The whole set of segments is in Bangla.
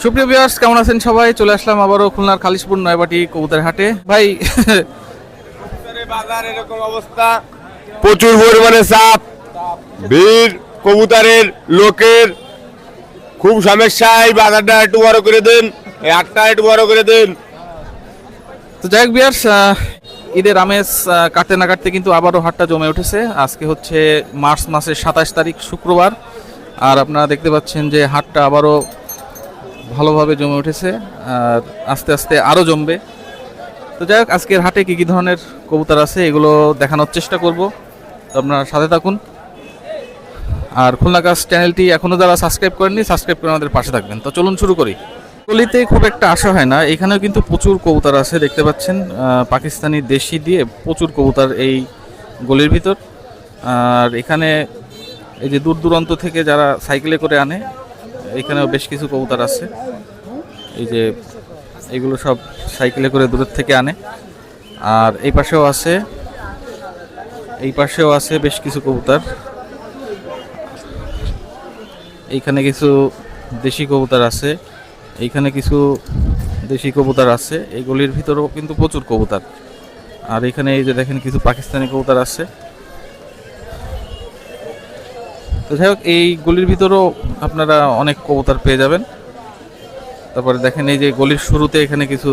সুপ্রিয় ভিউয়ার্স, কেমন আছেন সবাই? চলে আসলাম আবারও খুলনার খালিশপুর নয়বাটি কবুতর হাটে। ভাই বাজার এরকম অবস্থা, প্রচুর পরিমাণে চাপ, ভিড়, কবুতরের লোকের খুব সমস্যা। এই বাজারটা একটু বড় করে দেন, এই হাটটা একটু বড় করে দেন। তো যাই হোক ভিউয়ার্স, ঈদের আমেজ কাটতে না কাটতে কিন্তু আবারও হাটটা জমে উঠেছে। আজকে হচ্ছে মার্চ মাসের 27 তারিখ শুক্রবার, আর আপনারা দেখতে পাচ্ছেন যে হাটটা আবারও ভালোভাবে জমে উঠেছে, আর আস্তে আস্তে আরও জমবে। তো যাই হোক, আজকের হাটে কী কী ধরনের কবুতর আছে এগুলো দেখানোর চেষ্টা করব, তো আপনারা সাথে থাকুন। আর খুলনা কাজ চ্যানেলটি এখনও যারা সাবস্ক্রাইব করেননি, সাবস্ক্রাইব করে আমাদের পাশে থাকবেন। তো চলুন শুরু করি। গলিতে খুব একটা আসা হয় না, এখানেও কিন্তু প্রচুর কবুতর আছে, দেখতে পাচ্ছেন পাকিস্তানি দেশি দিয়ে প্রচুর কবুতর এই গলির ভিতর। আর এখানে এই যে দূর দূরান্ত থেকে যারা সাইকেলে করে আনে, এখানেও বেশ কিছু কবুতর আছে। এই যে এগুলো সব সাইকেলে করে দূরের থেকে আনে। আর এই পাশেও আছে বেশ কিছু কবুতর। এইখানে কিছু দেশি কবুতর আছে, এইখানে কিছু দেশি কবুতর আছে। এই গলির ভিতরেও কিন্তু প্রচুর কবুতর। আর এখানে এই যে দেখেন কিছু পাকিস্তানি কবুতর আছে। তো যাই হোক, এই গলির ভিতরেও আপনারা অনেক কবুতর পেয়ে যাবেন। তারপরে দেখেন এই যে গলির শুরুতে এখানে কিছু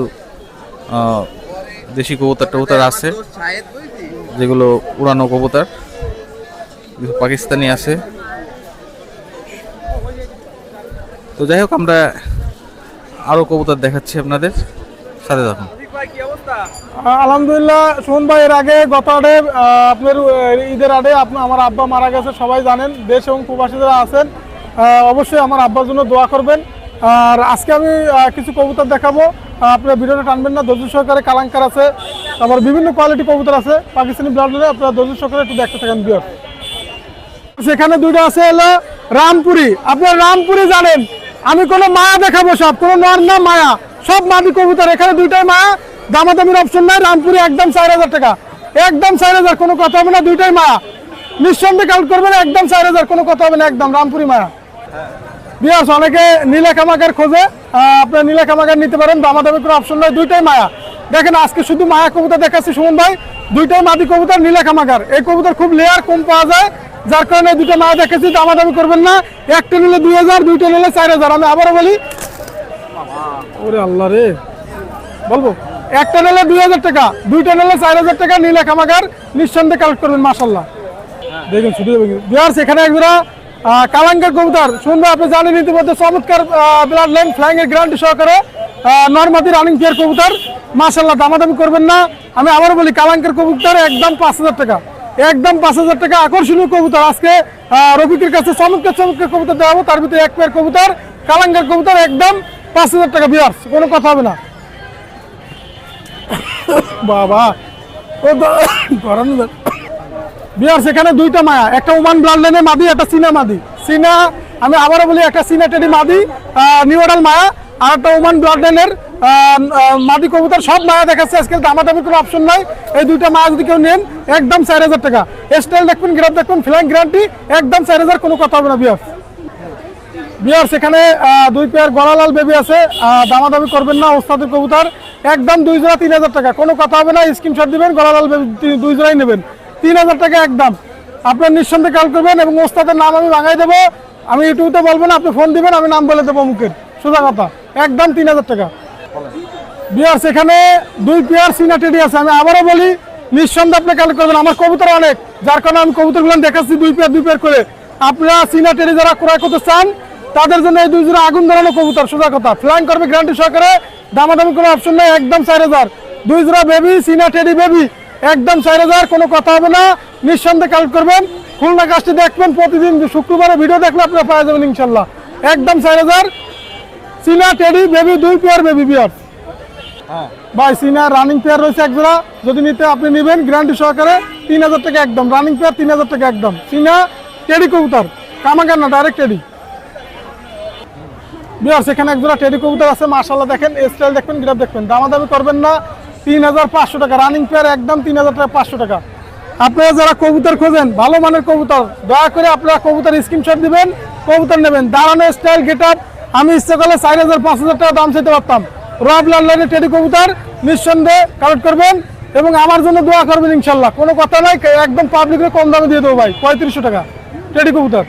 দেশি কবুতর আছে, যেগুলো উড়ানো কবুতর, কিছু পাকিস্তানি আছে। তো যাই হোক, আমরা আরো কবুতর দেখাচ্ছি আপনাদের, সাথে থাকুন। আলহামদুলিল্লাহ সুমন ভাই, এর আগে গত আডে আপনার ঈদের আডে আমার আব্বা মারা গেছে, সবাই জানেন। দেশ এবং প্রবাসী যারা আছেন অবশ্যই আমার আব্বার জন্য দোয়া করবেন। আর আজকে আমি কিছু কবুতর দেখাবো, আপনার ভিডিওটা টানবেন না, ধৈর্য সহকারে। কালাঙ্কার আছে, আবার বিভিন্ন কোয়ালিটি কবুতর আছে পাকিস্তানি ব্লাডে, আপনারা ধৈর্য সহকারে একটু দেখতে থাকেন ভিউয়ার। সেখানে দুইটা আছে হলো রামপুরি। আপনার রামপুরি জানেন, আমি কোনো মায়া দেখাবো, সব কোনো নর না মায়া, সব মাদি কবুতর। এখানে দুইটাই মায়া, দামাদামির অপশন নাই। রামপুরি একদম 4000 টাকা, একদম 4000, কোনো কথা হবে না। দুইটাই মায়া, নিঃসন্দেহে কাউন্ট করবেন, একদম 4000, কোনো কথা হবে না, একদম রামপুরি মায়া। বিয়াস অনেকে নীলা কামাকার খোঁজে, আপনার নীলা কামাকার নিতে পারেন, দামাদামি কোনো অপশন নাই, দুইটাই মায়া। দেখেন আজকে শুধু মায়া কবুতর দেখাচ্ছি সুমন ভাই, দুইটাই মাদি কবুতর, নীলা কামাকার। এই কবুতর খুব লেয়ার কম পাওয়া যায়, যার কারণে দুটো মায়া দেখেছি। দামাদামি করবেন না, একটা নিলে 2000, দুইটা নিলে 4000। আমি আবারও বলি, ওরে আল্লাহ রে, বলবো একটা নিলে 2000 টাকা, দুইটা নিলে 4000 টাকা। নীলা কামাকার নিঃসন্দেহে কালেক্ট করবেন, মাশাআল্লাহ। দেখুন শুধু বিয়ার্স, এখানে একজোড়া কালাঙ্কার কবুতর শুনবো। আপনি জানেন ইতিমধ্যে চমৎকার ব্লাড লাইন ফ্লাইং এর গ্যারান্টি সহকারে নরমাদি রানিং পেয়ার কবুতর, মাশাআল্লাহ। দামাদামি করবেন না, আমি আবারও বলি কালাঙ্কার কবুতর একদম 5000 টাকা, একদম 5000 টাকা। আকর্ষণীয় কবুতর আজকে রফিকের কাছে চমৎকার কবুতর দেওয়া, তার ভিতরে এক পেয়ার কবুতর কালাঙ্কার কবুতর একদম 5000 টাকা বিয়ার্স, কোনো কথা হবে না। বাবা ও গরম বিয়ার্স, এখানে দুইটা মায়া, একটা ওমান ব্লাড লাইনের মাদি, একটা চীনা মাদি। চীনা, আমি আবারও বলি, একটা চীনা টেডি মাদি নিউ অর্ডার মায়া, আর একটা ওমান ব্লাড লাইনের মাদি কবুতর। সব মায়া দেখাচ্ছে আজকে, দামাদামির কোনো অপশন নাই। এই দুইটা মায়া যদি কেউ নেন, একদম 4000 টাকা। স্টাইল দেখবেন, গ্রাফ দেখবেন, ফ্লাইং গ্যারান্টি, একদম 4000, কোনো কথা হবে না বিয়ার্স। বিয়ার্স এখানে দুই পেয়ার গলালাল বেবি আছে, দামাদামি করবেন না। ওস্তাদের কবুতর একদম 2 জোড়া 3000 টাকা, কোনো কথা হবে না। স্ক্রিনশট দিবেন, গলালাল বেবি 2 জোড়াই নেবেন, 3000 টাকা একদম। আপনার নিঃসন্দেহে কল করবেন, এবং ওস্তাদের নাম আমি ভাঙাই দেবো। আমি ইউটিউবে বলবো না, আপনি ফোন দিবেন, আমি নাম বলে দেবো মুখের, সোজা কথা, একদম 3000 টাকা। বিয়ার্স এখানে দুই পেয়ার চীনা টেডি আছে, আমি আবারও বলি, নিঃসন্দেহে আপনি কালেক্ট করবেন। আমার কবুতর অনেক, যার কারণে আমি কবুতরগুলো দেখাচ্ছি দুই পেয়ার করে। আপনারা চীনা টেডি যারা ক্রয় করতে চান, তাদের জন্য এই 2 জোড়া আগুন ধরানো কবুতর, সোজা কথা। ফ্লাইং করবে গ্যারান্টি সহকারে, দামাদামি কোনো অপশন নেই, একদম 4000। 2 জোড়া বেবি, চীনা টেডি বেবি, একদম 4000, কোনো কথা হবে না। নিঃসন্দেহে কালেক্ট করবেন। খুলনা কাজটি দেখবেন প্রতিদিন, শুক্রবারে ভিডিও দেখলে আপনারা পাওয়া যাবেন ইনশাল্লাহ, একদম 4000। চীনা টেডি বেবি, 2 পেয়ার বেবি বিয়ার ভাই। চীনা রানিং পেয়ার রয়েছে এক জোড়া, যদি নিতে আপনি নেবেন গ্যারান্টি সহকারে, 3000 টাকা একদম। রানিং পেয়ার 3000 টাকা একদম। চীনা টেডি কবুতর, কামাকার না, ডাইরেক্ট টেডি বিয়ার্স। এখানে এক জোড়া টেডি কবুতর আছে, মাশাআল্লাহ। দেখেন স্টাইল দেখবেন, গ্রাফ দেখবেন, দামাদামি করবেন না। 3500 টাকা রানিং পেয়ার, একদম 3000 টাকা, 500 টাকা। আপনারা যারা কবুতর খোঁজেন, ভালো মানের কবুতর, দয়া করে আপনারা কবুতর স্ক্রিনশট দিবেন, কবুতর নেবেন। দাঁড়ানো স্টাইল, গেট আপ, আমি ইচ্ছে করলে 4,000-5,000 টাকা দাম চাইতে পারতাম। র ব্লাড লাইনের টেডি কবুতর নিঃসন্দেহে কালেক্ট করবেন এবং আমার জন্য দোয়া করবেন ইনশাল্লাহ। কোনো কথা নাই, একদম পাবলিকের কম দামে দিয়ে দেবো ভাই, 3500 টাকা টেডি কবুতর।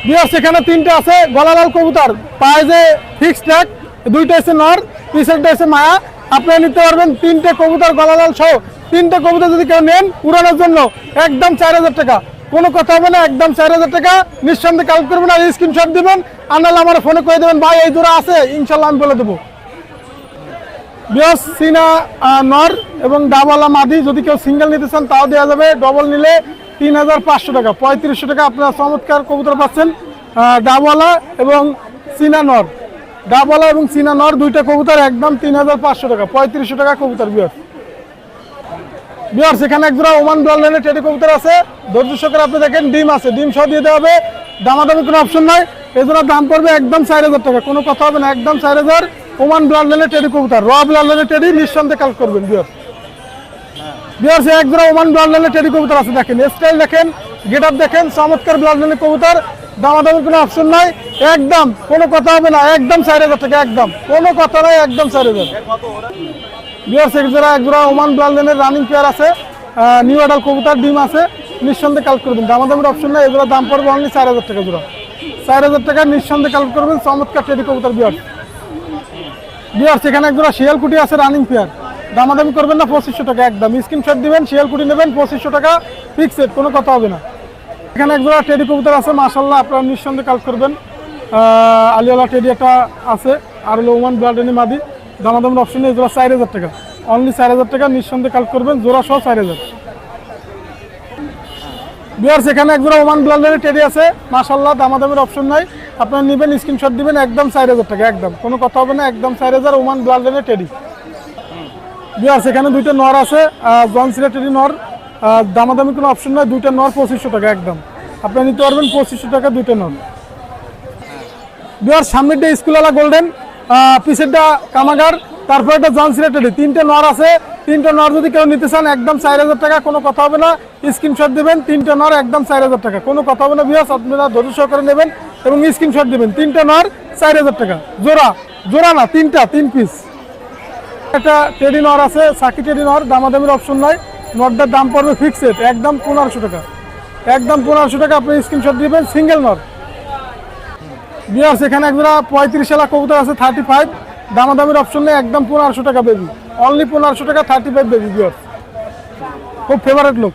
বিয়ার সেখানে 3টে আছে গলালাল কবুতর, পায়ে যে ফিক্স ট্যাগ, 2টা আছে নর, পিছনটা আছে মায়া। আপনারা নিতে পারবেন 3টে কবুতর গলালাল সহ। 3টে কবুতর যদি কেউ নেন উড়ানোর জন্য একদম 4,000 টাকা, কোনো কথা হবে না, একদম 4,000 টাকা নিঃসন্দেহে কালেক্ট করবেন। আর স্ক্রিনশট দিবেন, আনালে আমার ফোনে করে দেবেন ভাই এই জোড়া আছে, ইনশাল্লাহ আমি বলে দেবো। বিয়াস চীনা নর এবং ডাবওয়ালা মাদি যদি কেউ সিঙ্গেল নিতে চান তাও দেওয়া যাবে, ডবল নিলে 3,500 টাকা, 3500 টাকা আপনারা চমৎকার কবুতর পাচ্ছেন। ডাবওয়ালা এবং চীনা নর, ডাবওয়ালা এবং চীনা নর 2টা কবুতর একদম 3,500 টাকা, 3500 টাকা কবুতর। বিয়ার সেখানে একজোড়া ওমান ব্লাড লাইনের টেডি কবুতর আছে, ধৈর্য সহকারে আপনি দেখেন, ডিম আছে, ডিম সহ দিয়ে দেওয়া হবে, দামাদামি কোনো অপশন নাই। এজোড়া দাম পড়বে একদম 4,000 টাকা, কোনো কথা হবে না, একদম 4,000। ওমান ব্লাড লাইনের টেডি কবুতর, র ব্লাড লাইনের টেডি নিঃসন্দেহে কালেক্ট করবেন। বিয়ার সে একজোড়া ওমান ব্লাড লাইনের টেডি কবুতর আছে, দেখেন স্টাইল দেখেন, গেট আপ দেখেন, চমৎকার ব্লাড লাইনের কবুতর, দামাদামির কোনো অপশন নাই, একদম কোনো কথা হবে না, একদম 4,000 টাকা, একদম কোনো কথা নাই, একদম 4,000। বিয়ার সে একজোড়া ওমান ব্লাড লাইনের রানিং পেয়ার আছে, নিউ অ্যাডাল কবুতর, ডিম আছে, নিঃসন্দেহে কালেক্ট করবেন, দামাদামির অপশন নাই। এগুলোর দাম পড়বে অনলি 4,000 টাকা জোড়া, 4,000 টাকা নিঃসন্দেহে কালেক্ট করবেন, চমৎকার টেডি কবুতর। বিয়ার সেখানে একজোড়া শিয়ালকুটি আছে রানিং পেয়ার, দামাদামি করবেন না, 2500 টাকা একদম, স্ক্রিনশট দিবেন, শিয়ালকুটি নেবেন 2500 টাকা ফিক্সড, কোনো কথা হবে না। এখানে একজোড়া টেডি কবুতর আছে মাশাআল্লাহ, আপনারা নিঃসন্দেহে কালেক্ট করবেন। আলিয়ালা টেডি একটা আছে, আর হলো ওমান ব্লাড লাইনের মাদি, দামাদামির অপশন নেই, জোড়া 4,000 টাকা, অনলি 4,000 টাকা নিঃসন্দেহে কালেক্ট করবেন, জোড়া সহ 4,000। বিয়ার সেখানে একজোড়া ওমান ব্লাড লাইনের টেডি আছে মাশাআল্লাহ, দামাদামির অপশন নাই, আপনারা নেবেন স্ক্রিনশট দিবেন, একদম 4,000 টাকা, একদম কোনো কথা হবে না, একদম 4,000 ওমান ব্লাড লাইনের টেডি। বিয়ার সেখানে 2টা নর আছে, জনসিরা টেডি নর, দামাদামি কোনো অপশন নাই, 2টা নর 2500 টাকা একদম, আপনারা নিতে পারবেন 2500 টাকা 2টা নর। বিয়ার সামনেরটা স্কুলওয়ালা গোল্ডেন, পিছেরটা কামাগার, তারপর একটা জনসিরা টেডি, 3টে নর আছে, 3টা নর যদি কেউ নিতে চান একদম 4,000 টাকা, কোনো কথা হবে না, স্ক্রিনশট দেবেন, 3টা নর একদম 4,000 টাকা, কোনো কথা হবে না। বিয়ার আপনারা ধৈর্য সহকারে নেবেন এবং স্ক্রিনশট দেবেন, 3টা নর 4,000 টাকা জোড়া, জোড়া না 3 পিস। একটা টেডি নর আছে, সাকি টেডি নর, দামাদামির অপশন নাই, নরটার দাম পড়বে ফিক্সড একদম 1,500 টাকা, একদম 1,500 টাকা, আপনি স্ক্রিনশট দিবেন, সিঙ্গেল নর। বিয়ার সেখানে একজোড়া 35 কবুতর আছে 35, দামাদামির অপশন নেই, একদম 1,500 টাকা বেবি, অনলি 1,500 টাকা 35 বেবি। বিয়ার খুব ফেভারিট লোক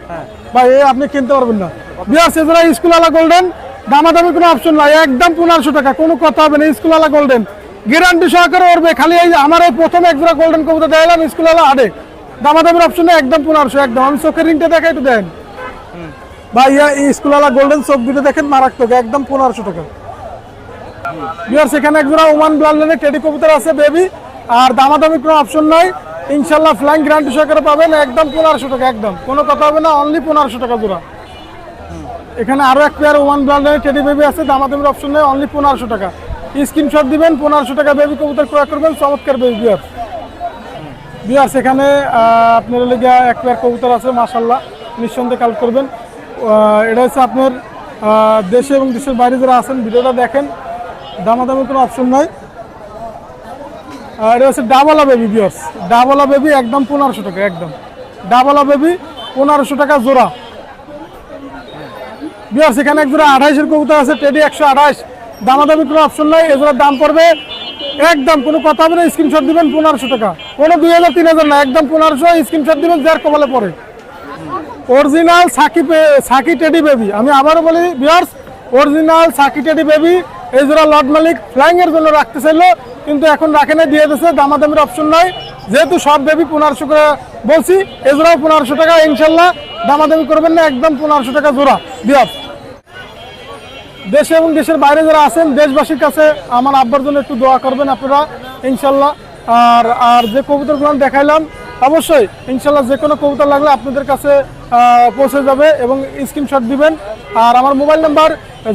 ভাই, আপনি কিনতে পারবেন না। বিয়ার সেজোড়া স্কুলওয়ালা গোল্ডেন, দামাদামির কোনো অপশন নাই, একদম 1,500 টাকা, কোনো কথা হবে না, স্কুলওয়ালা গোল্ডেন গ্যারান্টি সহকারে উঠবে। খালি এই আমার এই প্রথম একজোড়া গোল্ডেন কবুতর দেখালাম স্কুলওয়ালা আড়ে, দামাদামির অপশন নেই, একদম 1,500 একদম। আমি চোখের রিংটা দেখাই একটু দেন ভাই, এই স্কুলওয়ালা গোল্ডেন চোখ দুটো দেখেন মারাত্মক, একদম 1,500 টাকা। বিয়ার সেখানে একজোড়া ওমান ব্লাড লাইনের টেডি কবুতর আছে বেবি, আর দামাদামির কোনো অপশন নাই, ইনশাল্লাহ ফ্লাইং গ্যারান্টি সহকারে পাবেন, একদম 1,500 টাকা, একদম কোনো কথা হবে না, অনলি 1,500 টাকা জোড়া। এখানে আরো এক পেয়ার ওমান ব্লাড লাইনের টেডি বেবি আছে, দামাদামির অপশন নেই, অনলি 1,500 টাকা, স্ক্রিনশট দিবেন, 1,500 টাকা বেবি কবুতর ক্রয় করবেন, চমৎকার বেবি। বিয়ার সেখানে আপনার লেগে এক পেয়ার কবুতর আছে মাশাআল্লাহ, নিঃসন্দেহে কালেক্ট করবেন। এটা হচ্ছে আপনার দেশে এবং দেশের বাইরে যারা আছেন ভিডিওটা দেখেন, দামাদামির কোনো অপশন নাই। এটা হচ্ছে ডাবলা বেবি, বিয়ার্স ডাবলা বেবি একদম 1,500 টাকা, একদম ডাবলা বেবি 1,500 টাকা জোড়া। বিয়ার্স এখানে এক জোড়া 28-এর কবুতর আছে, টেডি 128, দামাদামির কোনো অপশন নাই, এজোড়ার দাম পড়বে একদম কোনো কথা হবে না, স্ক্রিনশট দিবেন 1,500 টাকা, কোনো 2,000 3,000 না, একদম 1,500, স্ক্রিনশট দিবেন যার কপালে পড়ে। অরিজিনাল সাকি টেডি বেবি, আমি আবারও বলি ভিউয়ার্স, অরিজিনাল সাকি টেডি বেবি। এই জোড়া লর্ড মালিক ফ্লাইং এর জন্য রাখতে চাইলো, কিন্তু এখন রাখে না, দিয়ে দিয়েছে, দামাদামির অপশন নাই, যেহেতু সব বেবি 1,500 করে বলছি, এই জোড়াও 1,500 টাকা, ইনশাল্লাহ দামাদামি করবেন না, একদম 1,500 টাকা জোড়া। ভিউয়ার্স দেশে এবং দেশের বাইরে যারা আছেন, দেশবাসীর কাছে আমার আব্বার জন্য একটু দোয়া করবেন আপনারা ইনশাল্লাহ। আর যে কবুতরগুলো দেখাইলাম, অবশ্যই ইনশাল্লাহ যে কোনো কবুতর লাগলে আপনাদের কাছে পৌঁছে যাবে এবং স্ক্রিনশট দিবেন। আর আমার মোবাইল নাম্বার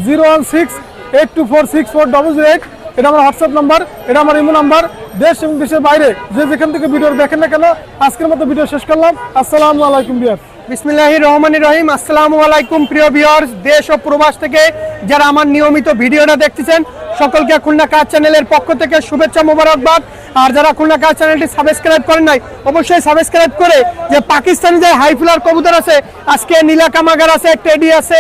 01682464008, এটা আমার হোয়াটসঅ্যাপ নাম্বার, এটা আমার ইমো নাম্বার। দেশ এবং দেশের বাইরে যে যেখান থেকে ভিডিও দেখেন না কেন, আজকের মতো ভিডিও শেষ করলাম। আসসালামু আলাইকুম ভিউয়ার্স। বিসমিল্লাহির রহমানির রহিম। আসসালামু আলাইকুম প্রিয় ভিউয়ার্স, দেশ ও প্রবাস থেকে যারা আমার নিয়মিত ভিডিওটা দেখতেছেন, সকলকে খুলনা কাজ চ্যানেলের পক্ষ থেকে শুভেচ্ছা মোবারকবাদ। আর যারা খুলনা কাজ চ্যানেলটি সাবস্ক্রাইব করেন নাই অবশ্যই সাবস্ক্রাইব করে যে পাকিস্তানি যে হাই ফ্লার কবুতর আছে, আজকে নীলা কামাগার আছে, টেডি আছে,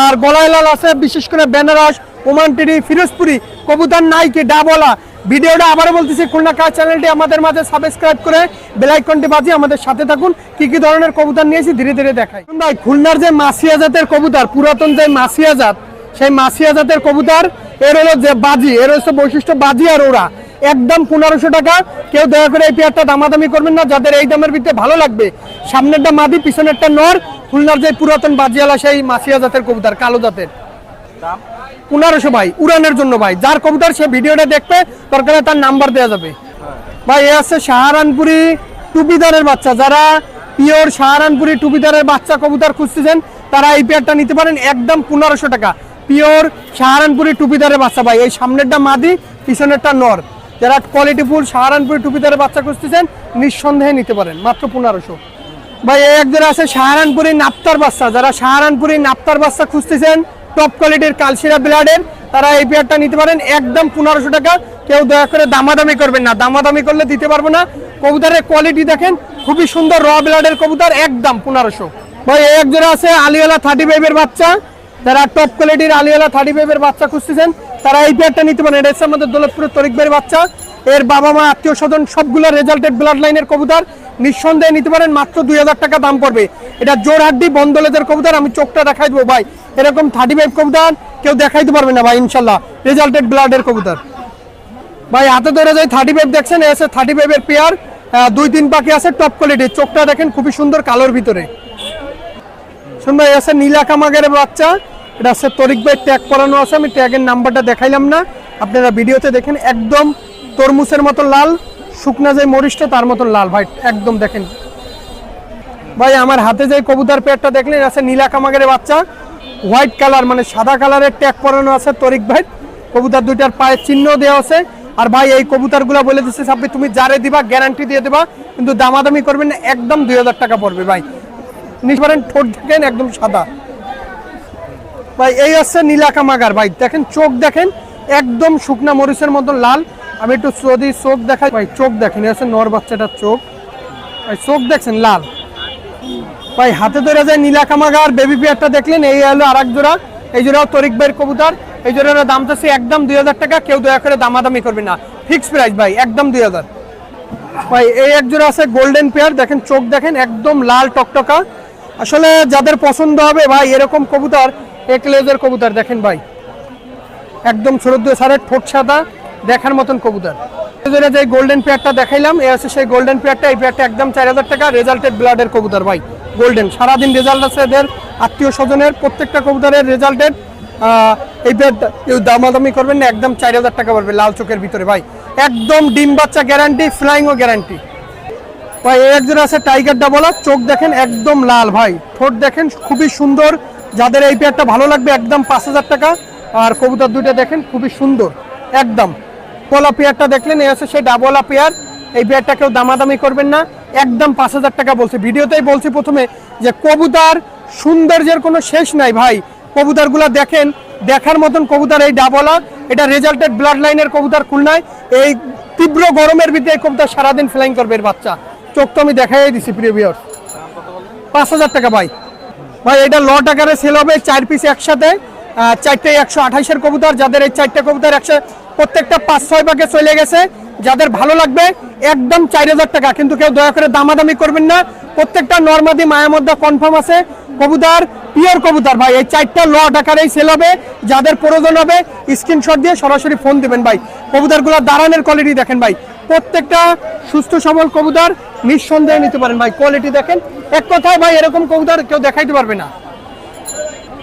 আর গলায় লাল আছে, বিশেষ করে বেনারস, ওমান টেডি, ফিরোজপুরি কবুতর নাই কি ডাবলা। ভিডিওটা আবারও বলতেছি, খুলনা কাজ চ্যানেলটি আমাদের মাঝে সাবস্ক্রাইব করে বেল আইকনটি বাজিয়ে আমাদের সাথে থাকুন। কি কি ধরনের কবুতর নিয়েছি ধীরে ধীরে দেখাই। ভাই খুলনার যে মাসিয়া জাতের কবুতর, পুরাতন যে মাসিয়া জাত, সেই মাসিয়া জাতের কবুতর, এর হলো যে বাজি, এর হচ্ছে বৈশিষ্ট্য বাজি আর ওরা একদম 1500 টাকা। কেউ দয়া করে এই পেয়ারটা দামাদামি করবেন না, যাদের এই দামের ভিতরে ভালো লাগবে। সামনেরটা মাদি, পিছনেরটা নর, খুলনার যে পুরাতন বাজিয়ালা সেই মাসিয়া জাতের কবুতর, কালো জাতের। 1500 ভাই, উড়ানের জন্য ভাই। যার কবুতর সে ভিডিওটা দেখবে, দরকারে তার নাম্বার দেওয়া যাবে ভাই। এ আছে সাহারানপুরি টুপিদারের বাচ্চা। যারা পিওর সাহারানপুরি টুপিদারের বাচ্চা কবুতর খুঁজতেছেন তারা এই পেয়ারটা নিতে পারেন, একদম 1500 টাকা। পিওর সাহারানপুরি টুপিদারের বাচ্চা ভাই। এই সামনেরটা মাদি, পিছনেরটা নর। যারা কোয়ালিটিফুল সাহারানপুরি টুপিদারের বাচ্চা খুঁজতেছেন নিঃসন্দেহে নিতে পারেন, মাত্র 1500 ভাই। এই একজোড়া আছে সাহারানপুরি নাপ্তার বাচ্চা। যারা সাহারানপুরি নাপ্তার বাচ্চা খুঁজতেছেন টপ কোয়ালিটির কালশিরা ব্লাডের, তারা এই পেয়ারটা নিতে পারেন, একদম 1500 টাকা। কেউ দয়া করে দামাদামি করবেন না, দামাদামি করলে দিতে পারবো না। কবুতরের কোয়ালিটি দেখেন, খুবই সুন্দর র ব্লাডের কবুতর, একদম 1500 ভাই। এই একজোড়া আছে আলিওয়ালা 35 এর বাচ্চা। যারা টপ কোয়ালিটির আলিওয়ালা 35 এর বাচ্চা খুঁজতেছেন তারা এই পেয়ারটা নিতে পারেন। এটা হচ্ছে আমাদের দৌলতপুরের তরিক ভাইয়ের বাচ্চা। এর বাবা মা আত্মীয় স্বজন সবগুলো রেজাল্টেড ব্লাড লাইনের কবুতর, নিঃসন্দেহে নিতে পারেন, মাত্র 2000 টাকা দাম পড়বে। এটা জোর হাড্ডি বন্দলেদের কবুতর। আমি চোখটা দেখাই দেবো ভাই, এরকম 35 কবুতর কেউ দেখাইতে পারবে না ভাই, ইনশাল্লাহ রেজাল্টেড ব্লাডের কবুতর ভাই। হাতে ধরে যাই 35 দেখছেন, এসে 35 এর পেয়ার, 2-3 পাখি আছে, টপ কোয়ালিটির। চোখটা দেখেন খুবই সুন্দর কালোর ভিতরে। শুন ভাই, আছে নীলা কামাগের বাচ্চা। এটা আছে তরিক ভাই, ট্যাগ করানো আছে, আমি ট্যাগের নাম্বারটা দেখাইলাম না, আপনারা ভিডিওতে দেখেন। একদম তরমুজের মতো লাল, শুকনা যে মরিচটা তার মতো লাল ভাই, একদম দেখেন ভাই। আমার হাতে যে কবুতর পেয়ারটা দেখলেন আছে নীলা কামাগের বাচ্চা, হোয়াইট কালার মানে সাদা কালারের ট্যাগ করানো আছে তরিক ভাই। কবুতর দুইটার পায়ের চিহ্ন দেওয়া আছে। আর ভাই এই কবুতরগুলো বলে দিচ্ছে আপনি তুমি যারে দিবা গ্যারান্টি দিয়ে দেবা, কিন্তু দামাদামি করবেন না, একদম 2000 টাকা পড়বে ভাই। নিশ্চয় ঠোঁট দেখেন একদম সাদা ভাই। এই হচ্ছে নীলা কামাগার ভাই, দেখেন চোখ দেখেন একদম শুকনা মরিচের মতো লাল। আমি একটু যদি চোখ দেখাই ভাই, চোখ দেখেন, এই হচ্ছে নর বাচ্চাটার চোখ ভাই, চোখ দেখছেন লাল ভাই। হাতে ধরে যায় নীলা কামাগার। বেবি পেয়ারটা দেখলেন, এই হলো আর এক জোড়া। এই জোড়াও তরিক ভাইয়ের কবুতর। এই জোড়ার দাম চাচ্ছি একদম 2000 টাকা। কেউ দয়া করে দামাদামি করবে না, ফিক্স প্রাইস ভাই, একদম 2000 ভাই। এই এক জোড়া আছে গোল্ডেন পেয়ার, দেখেন চোখ দেখেন একদম লাল টকটকা। আসলে যাদের পছন্দ হবে ভাই এরকম কবুতর, এক লেজের কবুতর দেখেন ভাই, একদম ছোট সারের ঠোঁট সাদা, দেখার মতন কবুতর। যে গোল্ডেন পেয়ারটা দেখাইলাম, এ আছে সেই গোল্ডেন পেয়ারটা। এই পেয়ারটা একদম 4000 টাকা, রেজাল্টেড ব্লাডের কবুতর ভাই, গোল্ডেন। সারাদিন রেজাল্ট আছে এদের, আত্মীয় স্বজনের প্রত্যেকটা কবুতরের রেজাল্টেড। এই পেয়ারটা কেউ দামাদামি করবেন না, একদম 4000 টাকা পড়বে, লাল চোখের ভিতরে ভাই, একদম ডিম বাচ্চা গ্যারান্টি, ফ্লাইংও গ্যারান্টি ভাই। এই একজন আছে টাইগার ডাবলা, চোখ দেখেন একদম লাল ভাই, ঠোঁট দেখেন খুবই সুন্দর। যাদের এই পেয়ারটা ভালো লাগবে একদম 5000 টাকা। আর কবুতর দুইটা দেখেন খুবই সুন্দর একদম। পোলা পেয়ারটা দেখলেন, এই আছে সেই ডাবলা পেয়ার। এই পেয়ারটা কেউ দামাদামি করবেন না, একদম 5000 টাকা বলছি। ভিডিওতেই বলছি প্রথমে যে কবুতর সৌন্দর্যের কোনো শেষ নাই ভাই। কবুতরগুলো দেখেন, দেখার মতন কবুতর এই ডাবলা। এটা রেজাল্টেড ব্লাড লাইনের কবুতর খুলনায়। এই তীব্র গরমের ভিতরে এই কবুতর সারাদিন ফ্লাইং করবে এর বাচ্চা। চোখ তো আমি দেখাই দিছি প্রিয় ভিউয়ার্স। 5000 টাকা ভাই। ভাই এটা লট আকারে সেল হবে, 4 পিস একসাথে, 4টে 128-এর কবুতর। যাদের এই 4টে কবুতর একসাথে প্রত্যেকটা 5-6 ভাগে চলে গেছে, যাদের ভালো লাগবে একদম 4000 টাকা। কিন্তু কেউ দয়া করে দামাদামি করবেন না, প্রত্যেকটা নরমাদি মায়া মধ্যে কনফার্ম আছে কবুতর, পিওর কবুতর ভাই। এই 4টা লট আকারেই সেল হবে, যাদের প্রয়োজন হবে স্ক্রিনশট দিয়ে সরাসরি ফোন দিবেন ভাই। কবুতরগুলো দাঁড়ানোর কোয়ালিটি দেখেন ভাই, প্রত্যেকটা সুস্থ সবল কবুতর, নিঃসন্দেহে নিতে পারেন ভাই। কোয়ালিটি দেখেন, এক কথায় ভাই এরকম কবুতর কেউ দেখাইতে পারবে না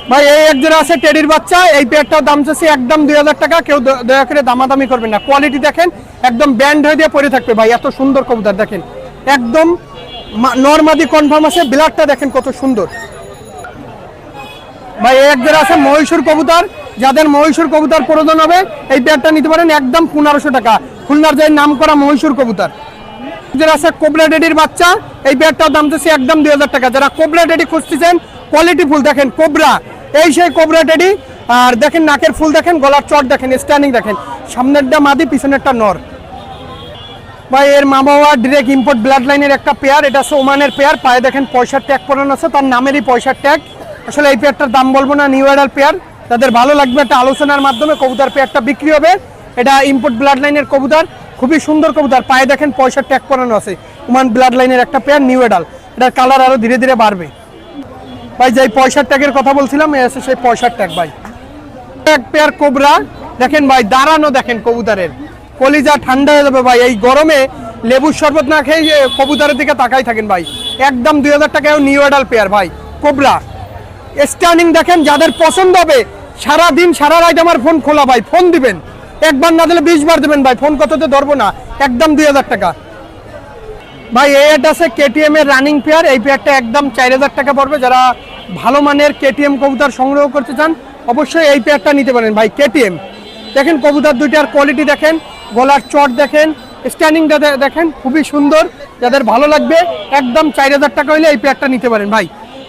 ভাই। এই একজোড়া আছে টেডির বাচ্চা, এই পেয়ারটার দাম চাচ্ছি একদম 2000 টাকা। কেউ দয়া করে দামাদামি করবেন না। কোয়ালিটি দেখেন একদম ব্যান্ড হয়ে দিয়ে পরে থাকবে ভাই, এত সুন্দর কবুতর দেখেন, একদম নরমাদি কনফার্ম আছে। ব্লাডটা দেখেন কত সুন্দর ভাই। এই একজোড়া আছে মহীশূর কবুতর, যাদের মহীশূর কবুতর প্রয়োজন হবে এই পেয়ারটা নিতে পারেন, একদম 1500 টাকা। খুলনার যে নাম করা মহীশূর কবুতর। যারা আছে কোবরা ডেডির বাচ্চা, এই পেয়ারটার দাম চাচ্ছি একদম 2000 টাকা। যারা কোবরা ডেডি খুঁজতেছেন কোয়ালিটি ফুল দেখেন, কোবরা, এই সেই কোবরা ডেডি, আর দেখেন নাকের ফুল দেখেন, গলার চট দেখেন, স্ট্যান্ডিং দেখেন, সামনেরটা মাদি পিছনেরটা নর। ভাই এর মা বাবা ডিরেক্ট ইম্পোর্ট ব্লাড লাইনের একটা পেয়ার, এটা হচ্ছে ওমানের পেয়ার। পায়ে দেখেন পয়সার ট্যাগ পরানো আছে, তার নামেরই পয়সার ট্যাগ। আসলে এই পেয়ারটার দাম বলবো না, নিউ অ্যাডাল পেয়ার। তাদের ভালো লাগবে একটা আলোচনার মাধ্যমে কবুতর পেয়ারটা বিক্রি হবে। এটা ইম্পোর্ট ব্লাড লাইনের কবুতর, খুবই সুন্দর কবুতর। পায়ে দেখেন পয়সার ট্যাগ পরানো আছে, ওমান ব্লাড লাইনের একটা পেয়ার, নিউ অ্যাডাল। এটার কালার আরো ধীরে ধীরে বাড়বে। ভাই যে পয়সার ট্যাগের কথা বলছিলাম, এ আছে সেই পয়সার ট্যাগ। ভাই এক পেয়ার কোবরা দেখেন ভাই, দাঁড়ানো দেখেন কবুতরের, কলিজা ঠান্ডা হয়ে যাবে ভাই। এই গরমে লেবুর শরবত না খেয়ে কবুতরের দিকে তাকাই থাকেন ভাই। একদম 2000 টাকায় নিউ অ্যাডাল পেয়ার ভাই, কোবরা। স্ট্যান্ডিং দেখেন, যাদের পছন্দ হবে সারা দিন সারা রাত আমার ফোন খোলা ভাই, ফোন দিবেন। একবার না দিলে 20 বার দেবেন ভাই, ফোন কততে ধরবো না। একদম 2000 টাকা ভাই। এটা আছে কেটিএম এর রানিং পেয়ার, এই পেয়ারটা একদম 4000 টাকা পড়বে। যারা ভালো মানের কেটিএম কবুতর সংগ্রহ করতে চান অবশ্যই এই পেয়ারটা নিতে পারেন ভাই। কেটিএম দেখেন কবুতর দুইটার কোয়ালিটি দেখেন, গলার চট দেখেন, স্ট্যান্ডিংটা দেখেন, খুবই সুন্দর। যাদের ভালো লাগবে একদম 4000 টাকা হলে এই পেয়ারটা নিতে পারেন ভাই।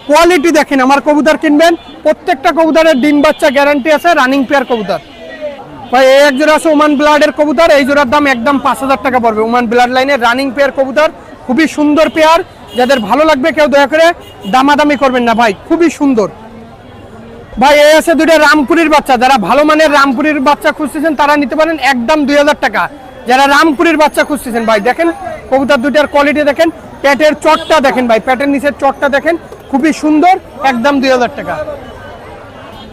কোয়ালিটি দেখেন, আমার কবুতর কিনবেন প্রত্যেকটা কবুতরের ডিম বাচ্চা গ্যারান্টি আছে, রানিং পেয়ার কবুতর ভাই। এই এক জোড়া আছে ওমান ব্লাডের কবুতর, এই জোড়ার দাম একদম 5000 টাকা পড়বে। ওমান ব্লাড লাইনের রানিং পেয়ার কবুতর, খুবই সুন্দর পেয়ার। যাদের ভালো লাগবে কেউ দয়া করে দামাদামি করবেন না ভাই, খুবই সুন্দর ভাই। এই আছে দুইটা রামপুরির বাচ্চা, যারা ভালো মানের রামপুরির বাচ্চা খুঁজতেছেন তারা নিতে পারেন একদম 2000 টাকা। যারা রামপুরির বাচ্চা খুঁজতেছেন ভাই, দেখেন কবুতর দুইটার কোয়ালিটি দেখেন, পেটের চটটা দেখেন ভাই, পেটের নিচের চটটা দেখেন, খুবই সুন্দর, একদম 2000 টাকা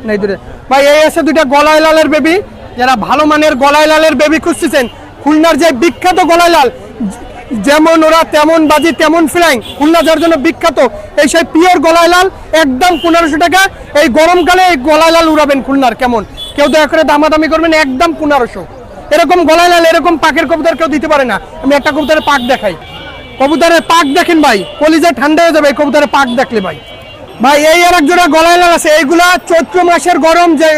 নাই দূরে ভাই। এই আছে দুইটা গলায় লালের বেবি, যারা ভালো মানের গলায় লালের বেবি খুঁজতেছেন, খুলনার যে বিখ্যাত গলায় লাল, যেমন ওরা তেমন বাজি তেমন ফ্লাইং, খুলনা যার জন্য বিখ্যাত, এই সেই পিওর গলায় লাল একদম 1500 টাকা। এই গরমকালে এই গলায় লাল উড়াবেন খুলনার, কেমন কেউ দয়া করে দামাদামি করবেন, একদম 1500। এরকম গলায় লাল এরকম পাকের কবুতর কেউ দিতে পারে না। আমি একটা কবুতরের পাক দেখাই, কবুতরের পাক দেখেন ভাই, কলিজা ঠান্ডা হয়ে যাবে এই কবুতরের পাক দেখলে ভাই। ভাই এই আর এক জোড়া গলায় লাল আছে, এইগুলা চৈত্র মাসের গরম, যে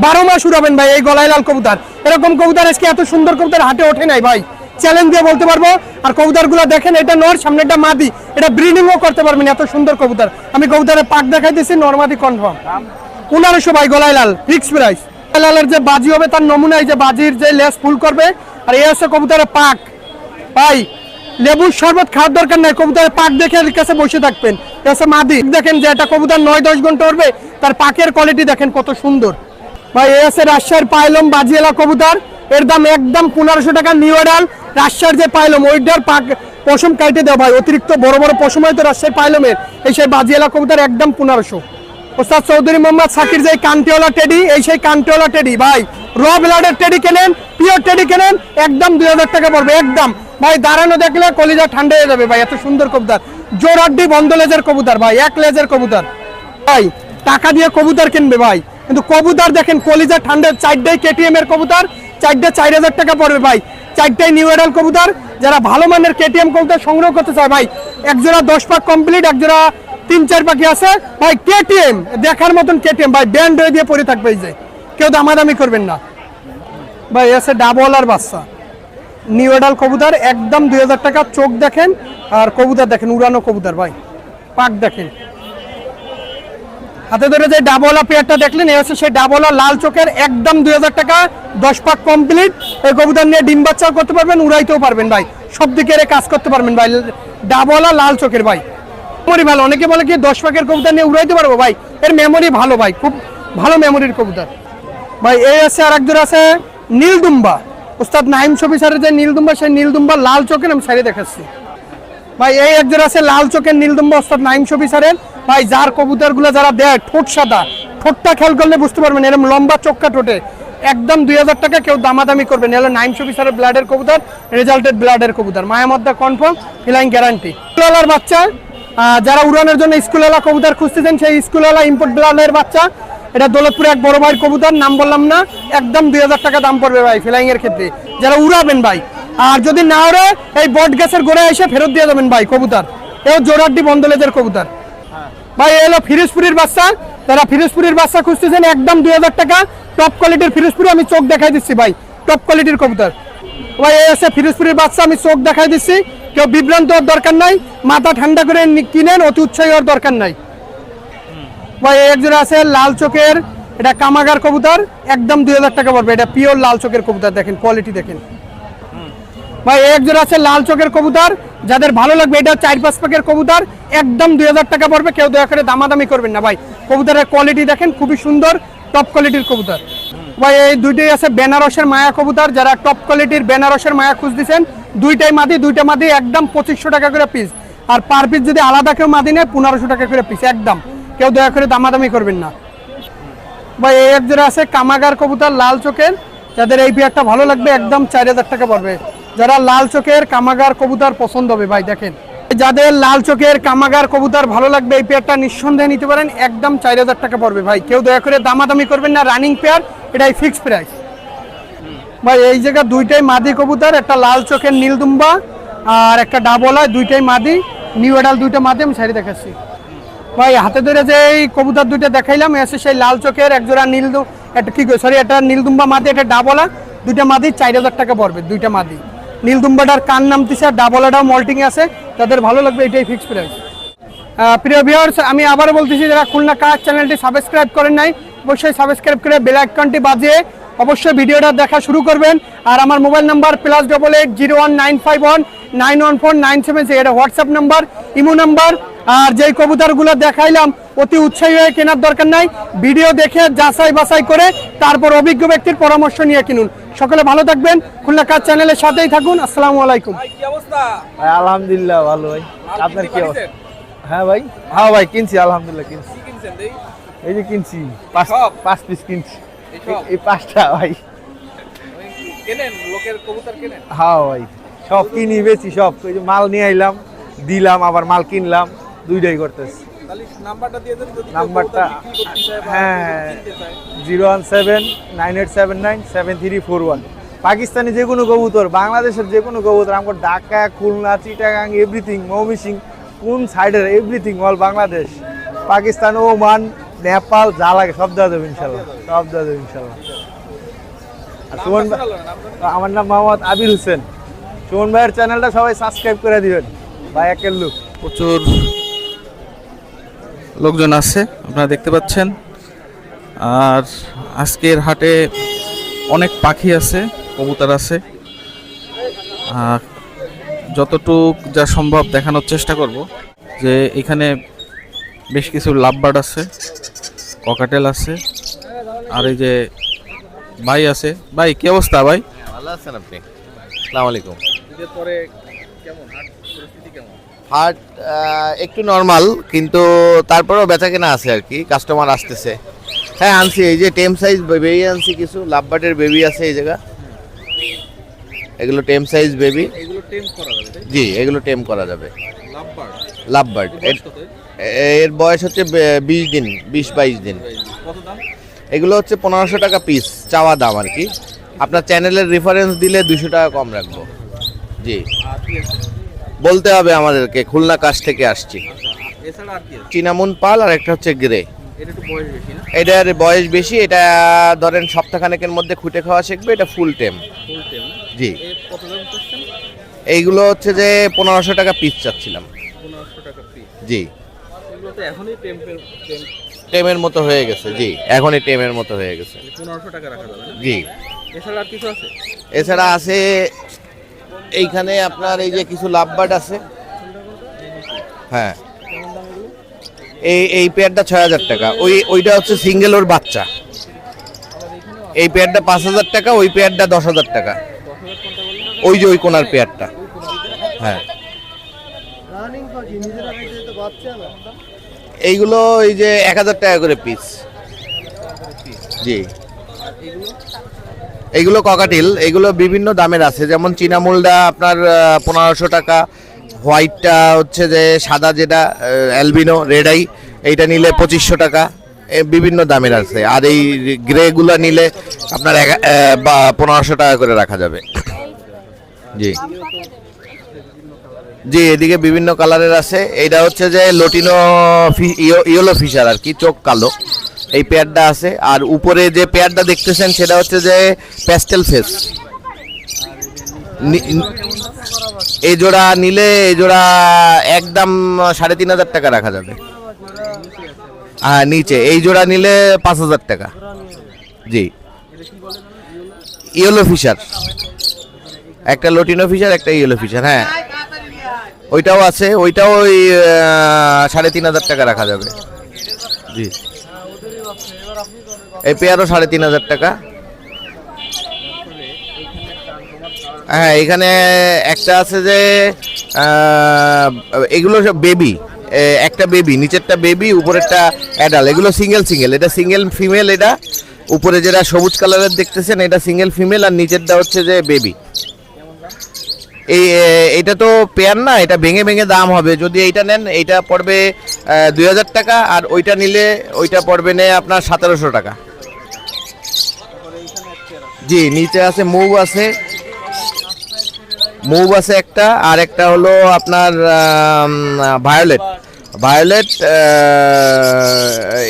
12 মাস উড়াবেন ভাই এই গলায় লাল কবুতর। এরকম কবুতর আজকে এত সুন্দর কবুতর হাটে ওঠে নাই ভাই, চ্যালেঞ্জ দিয়ে বলতে পারবো। আর কবুতরগুলো দেখেন, এটা নর, সামনে একটা মাদি, এটা ব্রিডিংও করতে পারবেন, এত সুন্দর কবুতর। আমি কবুতরের পাক দেখাই দিচ্ছি, নরমাদি কনফার্ম 1500 ভাই গলায় লাল, ফিক্স প্রাইস। লালের যে বাজি হবে তার নমুনা, এই যে বাজির যে লেস ফুল করবে। আর এই হচ্ছে কবুতরের পাক ভাই, লেবুর শরবত খাওয়ার দরকার নাই, কবুতরের পাক দেখে এর কাছে বসে থাকবেন। এসে মাদি দেখেন, যে একটা কবুতর 9-10 ঘন্টা উঠবে, তার পাকের কোয়ালিটি দেখেন কত সুন্দর ভাই। এই আছে রাজশাহীর পাইলম বাজিয়েলা কবুতর, এর দাম একদম 1500 টাকা। নিউ অ্যাডাল রাজশাহীর যে পাইলম, ওইটার পাক পশম কাটে দেওয়া ভাই, অতিরিক্ত বড় বড় পশম হয় তো রাজশাহীর পাইলমের, এই সেই বাজিয়েলা কবুতর একদম 1500। ওস্তাদ চৌধুরী মোহাম্মদ সাকির যে কান্টিওয়ালা টেডি, এই সেই কান্টিওয়ালা টেডি ভাই, র ব্লাডের টেডি কেনেন, পিওর টেডি কেনেন, একদম 2000 টাকা পড়বে একদম ভাই। দাঁড়ানো দেখলে কলিজা ঠান্ডা হয়ে যাবে ভাই, এত সুন্দর কবুতর। জোরাড্ডি বন্ধ লেজের কবুতর ভাই, এক লেজের কবুতর ভাই, টাকা দিয়ে কবুতর কিনবে ভাই, কিন্তু কবুতর দেখেন কলিজা ঠান্ডা। 4টাই কেটিএম এর কবুতর, 4টে 4000 টাকা পড়বে ভাই, 4টাই নিউ অ্যাডাল কবুতর। যারা ভালো মানের কেটিএম কবুতর সংগ্রহ করতে চায় ভাই, এক জোড়া 10 পাক কমপ্লিট, এক জোড়া 3-4 পাখি আছে ভাই। কেটিএম দেখার মতন কেটিএম ভাই, ব্যান্ড হয়ে দিয়ে পরে থাকবে, এই যে কেউ দামাদামি করবেন না ভাই। এসে ডাবলার বাচ্চা, নিউ অ্যাডাল কবুতর, একদম 2000 টাকা। চোখ দেখেন আর কবুতর দেখেন, উড়ানো কবুতর ভাই, পাক দেখেন। হাতে ধরে যে ডাবলা পেয়ারটা দেখলেন, এই হচ্ছে সেই ডাবলা লাল চোখের, একদম 2000 টাকা, 10 পাক কমপ্লিট। এই কবুতর নিয়ে ডিম বাচ্চাও করতে পারবেন, উড়াইতেও পারবেন ভাই, সব দিকে কাজ করতে পারবেন ভাই। ডাবলা লাল চোখের ভাই, মেমোরি ভালো। অনেকে বলে কি 10 পাকের কবুতর নিয়ে উড়াইতে পারবো ভাই, এর মেমোরি ভালো ভাই, খুব ভালো মেমোরির কবুতর ভাই। এই আছে আর একজন আছে নীলদুম্বা, ওস্তাদ নাইম শফি স্যারের যে নীলদুম্বা, সেই নীলদুম্বা লাল চোখের আমি সাইডে দেখাচ্ছি ভাই। এই একজন আছে লাল চোখের নীলদুম্বা, ওস্তাদ নাইম শফি স্যারের ভাই। যার কবুতরগুলো যারা দেয় ঠোঁট সাদা, ঠোঁটটা খেয়াল করলে বুঝতে পারবেন, এরকম লম্বা চোখটা ঠোঁটে, একদম 2000 টাকা। কেউ দামাদামি করবেন, এলো নাইম শফি স্যারের ব্লাডের কবুতর, রেজাল্টেড ব্লাডের কবুতর, মায়ামদ্দা কনফার্ম, ফ্লাইং গ্যারান্টি। স্কুলওয়ালার বাচ্চা, যারা উড়ানোর জন্য স্কুলওয়ালা কবুতর খুঁজতেছেন, সেই স্কুলওয়ালা ইম্পোর্ট ব্লাডের বাচ্চা, এটা দৌলতপুরে এক বড় ভাইয়ের কবুতর, নাম বললাম না, একদম 2000 টাকা দাম পড়বে ভাই ফ্লাইং এর ক্ষেত্রে, যারা উড়াবেন ভাই। আর যদি না ওরে, এই বট গাছের গোড়ায় এসে ফেরত দিয়ে যাবেন ভাই কবুতর। এও জোরাড্ডি বন্দলেজের কবুতর ভাই। এলো ফিরোজপুরের বাচ্চা, যারা ফিরোজপুরের বাচ্চা খুঁজতেছেন, একদম 2000 টাকা, টপ কোয়ালিটির ফিরোজপুরি। আমি চোখ দেখাই দিচ্ছি ভাই, টপ কোয়ালিটির কবুতর ভাই। এই আছে ফিরোজপুরের বাচ্চা, আমি চোখ দেখাই দিচ্ছি, কেউ বিভ্রান্ত হওয়ার দরকার নাই, মাথা ঠান্ডা করে কিনেন, অতি উৎসাহী হওয়ার দরকার নাই ভাই। একজন আছে লাল চোখের এটা কামাগার কবুতর, একদম 2000 টাকা পড়বে। এটা পিওর লাল চোখের কবুতর, দেখেন কোয়ালিটি দেখেন ভাই। এক জোড়া আছে লাল চোখের কবুতর, যাদের ভালো লাগবে এটা 4-5 পাকের কবুতর, একদম 2000 টাকা পড়বে। কেউ দয়া করে দামাদামি করবেন না ভাই, কবুতরের কোয়ালিটি দেখেন খুবই সুন্দর, টপ কোয়ালিটির কবুতর ভাই। এই দুইটাই আছে বেনারসের মায়া কবুতর, যারা টপ কোয়ালিটির বেনারসের মায়া খুঁজতেছেন, দুইটা মাদি একদম 2500 টাকা করে পিস। আর পার পিস যদি আলাদা কেউ মাদি নেয় 1500 টাকা করে পিস একদম। কেউ দয়া করে দামাদামি করবেন না ভাই। এই এক জোড়া আছে কামাগার কবুতর লাল চোখের, যাদের এই পেয়ারটা ভালো লাগবে একদম 4000 টাকা পড়বে। যারা লাল চোখের কামাগার কবুতর পছন্দ হবে ভাই, দেখেন যাদের লাল চোখের কামাগার কবুতর ভালো লাগবে এই পেয়ারটা নিঃসন্দেহে নিতে পারেন, একদম 4000 টাকা পড়বে ভাই। কেউ দয়া করে দামাদামি করবেন না, রানিং পেয়ার, এটাই ফিক্সড প্রাইস ভাই। এই জায়গা দুইটাই মাদি কবুতর, একটা লাল চোখের নীলদুম্বা আর একটা ডাবলা, দুইটাই মাদি, নিউ এডাল দুইটা মাদি। আমি সাইডে দেখাচ্ছি ভাই, হাতে ধরে যে এই কবুতর দুইটা দেখাইলাম, এসে সেই লাল চোখের একজোড়া একটা নীলদুম্বা মাদি, একটা ডাবলা, দুইটা মাদি 4000 টাকা পড়বে, দুইটা মাদি। নীলদুম্বাটার কান নামতেছে আর ডাবলাটাও মল্টিং আছে, তাদের ভালো লাগবে এটাই ফিক্স প্রাইস। প্রিয় ভিউয়ার্স, আমি আবার বলতেছি, যারা খুলনা কাজ চ্যানেলটি সাবস্ক্রাইব করেন নাই অবশ্যই সাবস্ক্রাইব করে বেল আইকনটি বাজিয়ে অবশ্যই ভিডিওটা দেখা শুরু করবেন। আর আমার মোবাইল নাম্বার +88 01951 914 976, এটা হোয়াটসঅ্যাপ নাম্বার, ইমো নাম্বার। আর যেই কবুতরগুলো দেখাইলাম অতি উৎসাহী হয়ে কেনার দরকার নাই, ভিডিও দেখে যাচাই বাছাই করে তারপর অভিজ্ঞ ব্যক্তির পরামর্শ নিয়ে কিনুন। সকলে ভালো থাকবেন, খুলনা কাজ চ্যানেলের সাথেই থাকুন। আসসালামু আলাইকুম। কি অবস্থা? ভাই আলহামদুলিল্লাহ ভালো ভাই। আপনার কি অবস্থা? হ্যাঁ ভাই, হ্যাঁ ভাই কিনছি, আলহামদুলিল্লাহ কিনছি। কি কিনছেন দেই? এই যে কিনছি সব? 5 পিস কিনছি, এই সব? এই 5টা ভাই। কেনেন লোকের কবুতর কেনেন? হ্যাঁ ভাই, সব কিনি বেচি সব। ওই যে মাল নিয়ে আইলাম, দিলাম, আবার মাল কিনলাম, দুইটাই করতেছি। তাহলে নাম্বারটা দিয়ে দেন যদি নাম্বারটা হ্যাঁ 0179987973741। পাকিস্তানি যে কোনো কবুতর, বাংলাদেশের যে কোনো কবুতর, আমার ঢাকা, খুলনা, চিটাগাং, এভরিথিং, মৌমিসিং, কোন সাইডের everything all Bangladesh, Pakistan, Oman, Nepal, যা লাগে সব দেওয়া যাবে ইনশাল্লাহ, সব দেওয়া যাবে ইনশাল্লাহ। আর সুমন ভাই, আমার নাম মোহাম্মদ আবির হোসেন। সুমন ভাইয়ের চ্যানেলটা সবাই সাবস্ক্রাইব করে দিবেন ভাই, একের লোক। প্রচুর লোকজন আছে আপনারা দেখতে পাচ্ছেন। আর আজকের হাটে অনেক পাখি আছে, কবুতর আছে। যতটুক যা সম্ভব দেখানোর চেষ্টা করব। যে এখানে বেশ কিছু লাভবার্ড আছে, ককাটেল আছে, আর এই যে ভাই আছে। ভাই কি অবস্থা ভাই? ভালো আছেন আপনি? আসসালামু আলাইকুম। ঈদের পরে কেমন হাট পরিস্থিতি কেমন? হাট একটু নর্মাল, কিন্তু তারপরেও বেচা কেনা আছে আর কি, কাস্টমার আসতেছে। হ্যাঁ আনছি, এই যে টেম সাইজ বেবি আনছি, কিছু লাভবার্ডের বেবি আছে এই জায়গা, এগুলো টেম সাইজ বেবি। এগুলো টেম করা যাবে তাই? জি, এগুলো টেম করা যাবে। লাভবার্ড লাভবার্ড এর বয়স হচ্ছে 20 দিন, 20-22 দিন। কত দাম? এগুলো হচ্ছে 1500 টাকা পিস চাওয়া দাম আর কি। আপনার চ্যানেলের রেফারেন্স দিলে 200 টাকা কম রাখবো। জি, আর কি আছে? বলতে হবে আমাদেরকে, খুলনা কাছ থেকে আসছি। এছাড়া আর কি আছে? চিনামুন পাল, আর একটা হচ্ছে গ্রে। এটা একটু বয়স বেশি না? এটার বয়স বেশি, এটা ধরেন সপ্তাহখানেকের মধ্যে খুঁটে খাওয়া শিখবে, এটা ফুল টেম। ফুল টেম? জি, এ কত দাম করছেন? এইগুলো হচ্ছে যে 1500 টাকা পিস চাচ্ছিলাম। 1500 টাকা পিস? জি, এগুলো তো এখনই টেম টেমের মতো হয়ে গেছে। জি, এখনই টেমের মতো হয়ে গেছে। 1500 টাকা রাখা যাবে না? জি, এছাড়া আর কিছু আছে? এছাড়া আছে এইখানে আপনার এই যে কিছু লাভবার্ড আছে। হ্যাঁ, এই পেয়ারটা 6000 টাকা, ওইটা হচ্ছে সিঙ্গেল ওর বাচ্চা। এই পেয়ারটা 5000 টাকা, ওই পেয়ারটা 10000 টাকা। ওই যে ওই কোনার পেয়ারটা। হ্যাঁ, এইগুলো এই যে 1000 টাকা করে পিস। জি, এইগুলো ককাটিল, এইগুলো বিভিন্ন দামের আছে, যেমন চীনামুলটা আপনার 1500 টাকা, হোয়াইটটা হচ্ছে যে সাদা যেটা অ্যালবিনো রেড আই, এইটা নিলে 2500 টাকা, বিভিন্ন দামের আছে। আর এই গ্রেগুলো নিলে আপনার 1500 টাকা করে রাখা যাবে। জি জি, এদিকে বিভিন্ন কালারের আছে। এইটা হচ্ছে যে লটিনো ইয়েলো ফিশার আর কি, চোখ কালো, এই পেয়ারটা আছে। আর উপরে যে পেয়ারটা দেখতেছেন সেটা হচ্ছে যে প্যাস্টেল ফেস। এই জোড়া নিলে এই জোড়া একদম 3500 টাকা রাখা যাবে। হ্যাঁ নিচে এই জোড়া নিলে 5,000 টাকা। জি ইয়েলো ফিশার, একটা লটিনো ফিশার একটা ইয়েলো ফিশার। হ্যাঁ ওইটাও আছে, ওইটাও ওই 3,500 টাকা রাখা যাবে। জি এই পেয়ারও 3,500 টাকা। হ্যাঁ এখানে একটা আছে যে এগুলো সব বেবি, একটা বেবি, নিচেরটা বেবি, উপরেরটা অ্যাডাল। এগুলো সিঙ্গেল সিঙ্গেল, এটা সিঙ্গেল ফিমেল, এটা উপরে যেটা সবুজ কালারের দেখতেছেন এটা সিঙ্গেল ফিমেল, আর নিচেরটা হচ্ছে যে বেবি। এইটা তো পেয়ার না, এটা ভেঙে ভেঙে দাম হবে। যদি এইটা নেন এইটা পড়বে 2,000 টাকা, আর ওইটা নিলে ওইটা পড়বে নে আপনার 1,700 টাকা। জি নিচে আছে মুভ আছে, মুভ আছে একটা, আর একটা হলো আপনার ভায়োলেট। ভায়োলেট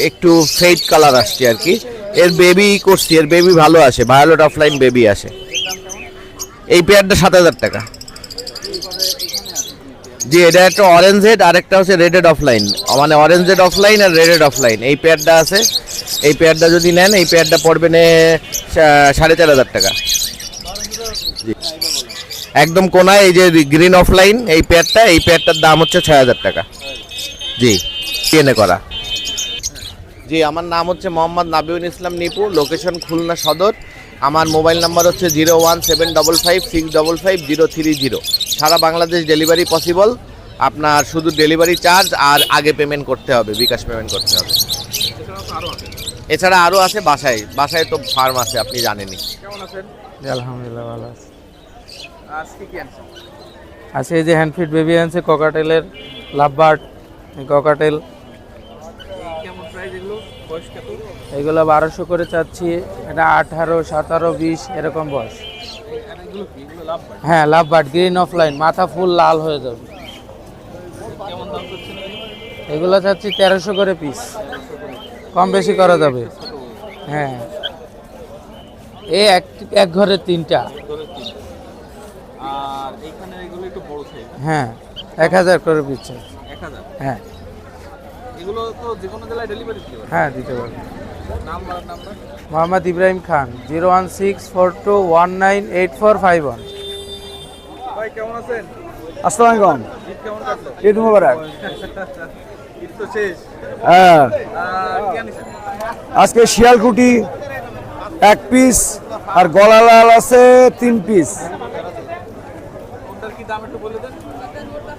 একটু ফেড কালার আসছে আর কি। এর বেবি করছি, এর বেবি ভালো আসে, ভায়োলেট অফলাইন বেবি আসে। এই পেয়ারটা 7,000 টাকা। জি এটা একটা অরেঞ্জ হেড, আর একটা হচ্ছে রেডেড অফলাইন, মানে অরেঞ্জ হেড অফলাইন আর রেডেড অফলাইন। এই পেয়ারটা আছে, এই পেয়ারটা যদি নেন এই পেয়ারটা পড়বে নে 4,500 টাকা। জি একদম কোনায় এই যে গ্রিন অফলাইন এই পেয়ারটা, এই পেয়ারটার দাম হচ্ছে 6,000 টাকা। জি কিনে করা। জি আমার নাম হচ্ছে মোহাম্মদ নাবিউল ইসলাম নিপু, লোকেশন খুলনা সদর। আমার মোবাইল নাম্বার হচ্ছে 01755565030। সারা বাংলাদেশ ডেলিভারি পসিবল, আপনার শুধু ডেলিভারি চার্জ আর আগে পেমেন্ট করতে হবে, বিকাশ পেমেন্ট করতে হবে। এছাড়া আরও আছে বাসায়, বাসায় তো ফার্ম আছে আপনি জানেনই। আলহামদুলিল্লাহ ভালো আছে। আজকে এই যে হ্যান্ডফিড বেবি আনছে ককাটেলের লাভবার্ড ককাটেল, এগুলো 1200 করে চাচ্ছি। এটা 18, 17, 20 এরকম বয়স। হ্যাঁ লাভবার্ড গ্রিন অফলাইন, মাথা ফুল লাল হয়ে যাবে। এগুলো চাচ্ছি 1300 করে পিস, কম বেশি করা যাবে। হ্যাঁ এই এক ঘরের 3টা। হ্যাঁ 1000 করে পিস। হ্যাঁ হ্যাঁ দিতে পারবেন। মোহাম্মদ ইব্রাহিম খান, 01642198451। আসসালামু আলাইকুম, ঈদ মুবারক। হ্যাঁ আজকে শিয়ালকুটি 1 পিস, আর গলা লাল আছে 3 পিস।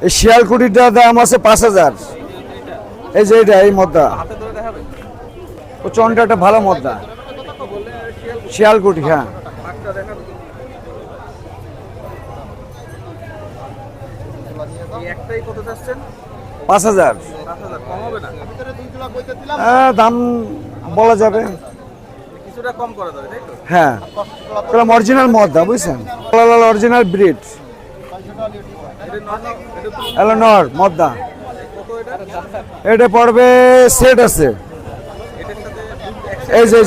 এই শিয়ালকুটিটার দাম আছে 5,000। এই যে এটা এই মদ্দা, ও চন্ডাটা ভালো মদ্দা, শিয়ালকুটি। হ্যাঁ একটাই কত যাচ্ছেন? 5,000। কম হবে না? দাম বলা যাবে, কিছুটা কম করা যাবে তাই তো? হ্যাঁ অরিজিনাল মদ্দা বুঝছেন, অরিজিনাল ব্রিড। এলনর মদ্দা, এটা পড়বে সেট আছে। এই যে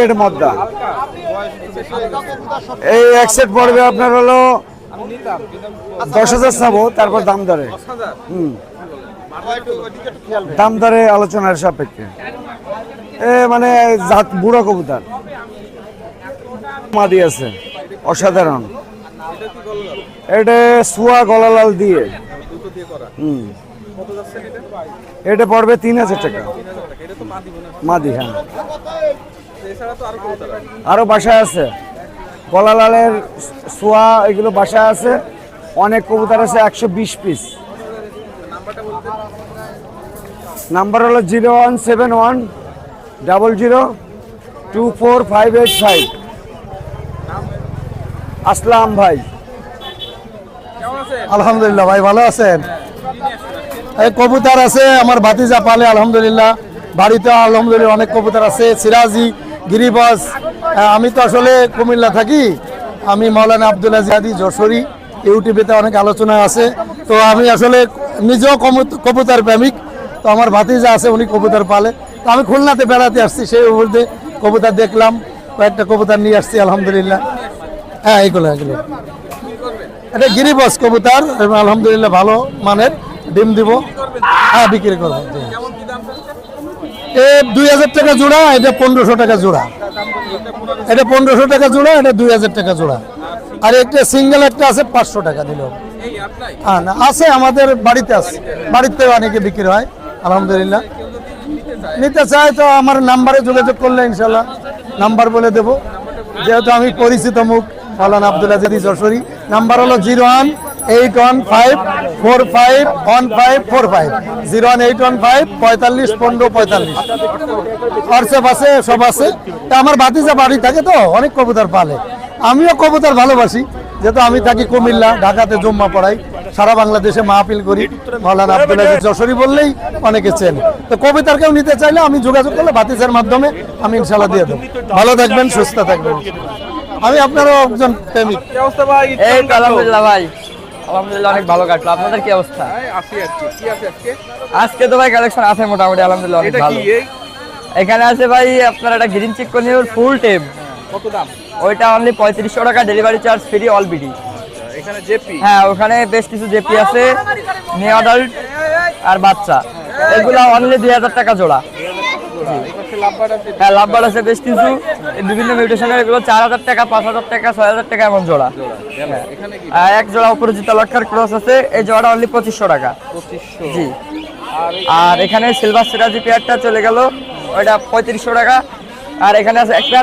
এটা মদ্দা, এই এক সেট পড়বে আপনার হলো 10,000 চাবো, তারপর দাম দরে দাম দরে আলোচনার সাপেক্ষে। মানে জাত বুড়ো কবুতর, মাদি আছে অসাধারণ। এটা সুয়া গলালাল দিয়ে। এটা পড়বে 3,000 টাকা মাদি। হ্যাঁ আরো বাসায় আছে গলালালের সোয়া, এগুলো বাসায় আছে অনেক কবুতর আছে, 120 পিস। নাম্বার হলো 01710024585। আসলাম ভাই। আলহামদুলিল্লাহ ভাই ভালো আছেন? এই কবুতর আছে আমার ভাতিজা পালে আলহামদুলিল্লাহ, বাড়িতে আলহামদুলিল্লাহ অনেক কবুতর আছে। সিরাজি, গিরিবাজ। আমি তো আসলে কুমিল্লা থাকি, আমি মাওলানা আব্দুল আজিজ যশোরী, ইউটিউবেতে অনেক আলোচনা আছে। তো আমি আসলে নিজেও কবুতর প্রেমিক, তো আমার ভাতিজা আছে উনি কবুতর পালে। তো আমি খুলনাতে বেড়াতে আসছি, সেই উপরে কবুতর দেখলাম, কয়েকটা কবুতর নিয়ে আসছি আলহামদুলিল্লাহ। হ্যাঁ এগুলো এটা গিরিবাজ কবুতর, আলহামদুলিল্লাহ ভালো মানের, ডিম দিব। হ্যাঁ বিক্রি করবো। এ 2000 টাকা জোড়া, এটা 1500 টাকা জোড়া, এটা 1500 টাকা জোড়া, এটা 2000 টাকা জোড়া। আর একটা সিঙ্গেল একটা আছে 500 টাকা দিল। হ্যাঁ না আছে, আমাদের বাড়িতে আছে, বাড়িতে অনেকে বিক্রি হয় আলহামদুলিল্লাহ। নিতে চাই তো আমার নাম্বারে যোগাযোগ করলে ইনশাল্লাহ নাম্বার বলে দেবো, যেহেতু আমি পরিচিত মুখ মাওলানা আব্দুল আজিজ যশোরী। নাম্বার হলো 01815451545, 01815451545। হোয়াটসঅ্যাপ আছে, সব আছে। তা আমার ভাতিজা বাড়ি থাকে তো অনেক কবুতর পালে, আমিও কবুতর ভালোবাসি, যেহেতু আমি থাকি কুমিল্লা, ঢাকাতে জুম্মা পড়াই, সারা বাংলাদেশে মাহফিল করি। মাওলানা আব্দুল আজিজ যশোরী বললেই অনেকে চেনে। তো কবিতার কেউ নিতে চাইলে আমি যোগাযোগ করলে ভাতিজার মাধ্যমে আমি ইনশাল্লাহ দিয়ে দেবো। ভালো থাকবেন, সুস্থ থাকবেন। আমি আপনারও একজন প্রেমিক। এই তো আলহামদুলিল্লাহ ভাই, আলহামদুলিল্লাহ অনেক ভালো কাটলো। আপনাদের কি অবস্থা? আজকে তো ভাই কালেকশন আছে মোটামুটি আলহামদুলিল্লাহ অনেক ভালো। এখানে আছে ভাই আপনার একটা গ্রিন চিকনিউর ফুল টেম। কত দাম? ওইটা অনলি 3500 টাকা, delivery charge free all BD. এখানে জেপি? হ্যাঁ, ওখানে বেশ কিছু জেপি আছে, নিউ অ্যাডাল্ট আর বাচ্চা, এগুলো অনলি 2000 টাকা জোড়া। হ্যাঁ, লাভবার আছে বেশ কিছু বিভিন্ন মিউটেশনের, এগুলো 4000 টাকা, 5000 টাকা, 6000 টাকা এমন জোড়া। আর এক জোড়া অপরাজিতা লক্ষার ক্রস আছে, এই জোড়াটা অনলি 2500 টাকা। জি। আর এখানে সিলভার সিরাজি পেয়ারটা চলে গেল, ওইটা 3500 টাকা। আর এখানে আছে একটা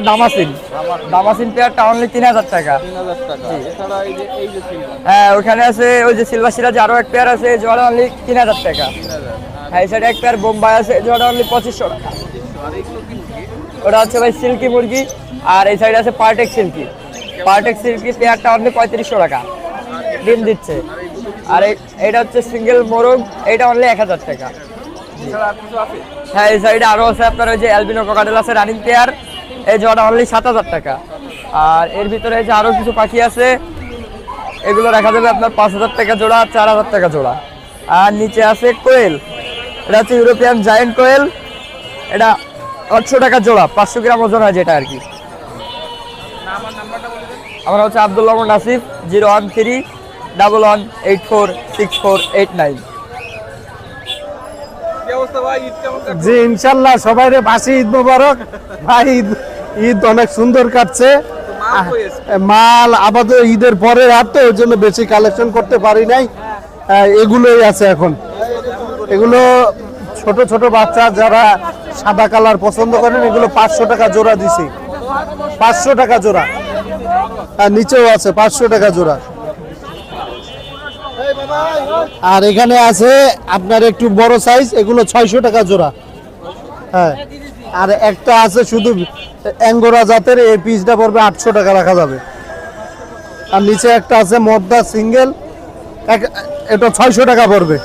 দামাসিন পেয়ারটা অনলি 3000 টাকা। হ্যাঁ, ওখানে আছে ওই যে সিলভার সিরাজি আরো এক পেয়ার আছে, এই জোড়া অনলি 3000 টাকা। হ্যাঁ, এই সাইডে এক পেয়ার বোম্বাই আছে, এই জোড়া অনলি 2500 টাকা। ওটা হচ্ছে ভাই সিল্কি মুরগি। আর এই সাইডে আছে পার্টেক সিল্কি পেয়ারটা অনলি 3500 টাকা, ডিম দিচ্ছে। আর এইটা হচ্ছে সিঙ্গেল মোরগ, এইটা অনলি 1000 টাকা। হ্যাঁ, এই সাইডে আরো আছে আপনার ওই যে অ্যালবিনো ককাটেল আছে রানিং পেয়ার, এই জোড়াটা অনলি 7000 টাকা। আর এর ভিতরে এই যে আরো কিছু পাখি আছে, এগুলো রাখা যাবে আপনার 5000 টাকা জোড়া, 4000 টাকা জোড়া। আর নিচে আছে কোয়েল, এটা হচ্ছে ইউরোপিয়ান জায়েন্ট কোয়েল, এটা 800 টাকা জোড়া, 500 গ্রাম ওজন হয় যেটা আর কি। আমার হচ্ছে আব্দুল্লাহ নাসিফ, 01311846489। জি ইনশাল্লাহ সবাই বাসি ঈদ মোবারক ভাই। ঈদ অনেক সুন্দর কাটছে, মাল আপাতত ঈদের পরের হাট তো ওই জন্য বেশি কালেকশন করতে পারি নাই। এগুলোই আছে এখন, এগুলো ছোট ছোট বাচ্চা যারা সাদা কালার পছন্দ করেন, এগুলো 500 টাকা জোড়া দিছি, 500 টাকা জোড়া। আর নিচেও আছে 500 টাকা জোড়া। আর এখানে আছে আপনার একটু বড় সাইজ, এগুলো 600 টাকা জোড়া। হ্যাঁ, আর একটা আছে শুধু অ্যাঙ্গোরা জাতের, এই পিসটা পড়বে 800 টাকা রাখা যাবে। আর নিচে একটা আছে মদ্দা সিঙ্গেল, এটা 600 টাকা পড়বে।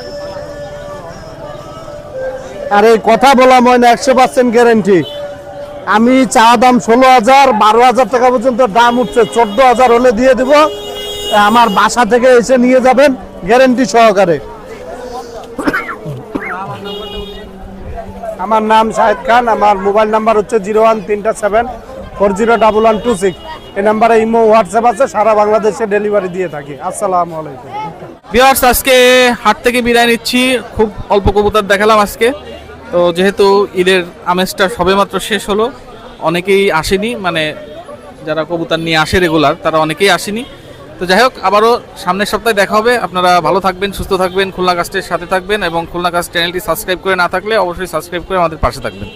আর এই কথা বলা মনে 100% গ্যারেন্টি। আমি চা দাম 16,000, 12,000 টাকা পর্যন্ত দাম উঠছে, 14,000 হলে দিয়ে দিব। আমার বাসা থেকে এসে নিয়ে যাবেন গ্যারেন্টি সহকারে। আমার নাম শাহেদ খান, আমার মোবাইল নাম্বার হচ্ছে 01337401126। এই নাম্বারে ইমো হোয়াটসঅ্যাপ আছে, সারা বাংলাদেশে ডেলিভারি দিয়ে থাকি। আসসালামু আলাইকুম। ভিউয়ার্স, আজকে হাট থেকে বিদায় নিচ্ছি। খুব অল্প কবুতর দেখালাম আজকে। তো যেহেতু ঈদের আমেজটা সবেমাত্র শেষ হলো, অনেকেই আসেনি, মানে যারা কবুতর নিয়ে আসে রেগুলার তারা অনেকেই আসেনি। তো যাই হোক, আবারও সামনের সপ্তাহে দেখা হবে। আপনারা ভালো থাকবেন, সুস্থ থাকবেন, খুলনা কাস্টের সাথে থাকবেন এবং খুলনা কাস্ট চ্যানেলটি সাবস্ক্রাইব করে না থাকলে অবশ্যই সাবস্ক্রাইব করে আমাদের পাশে থাকবেন।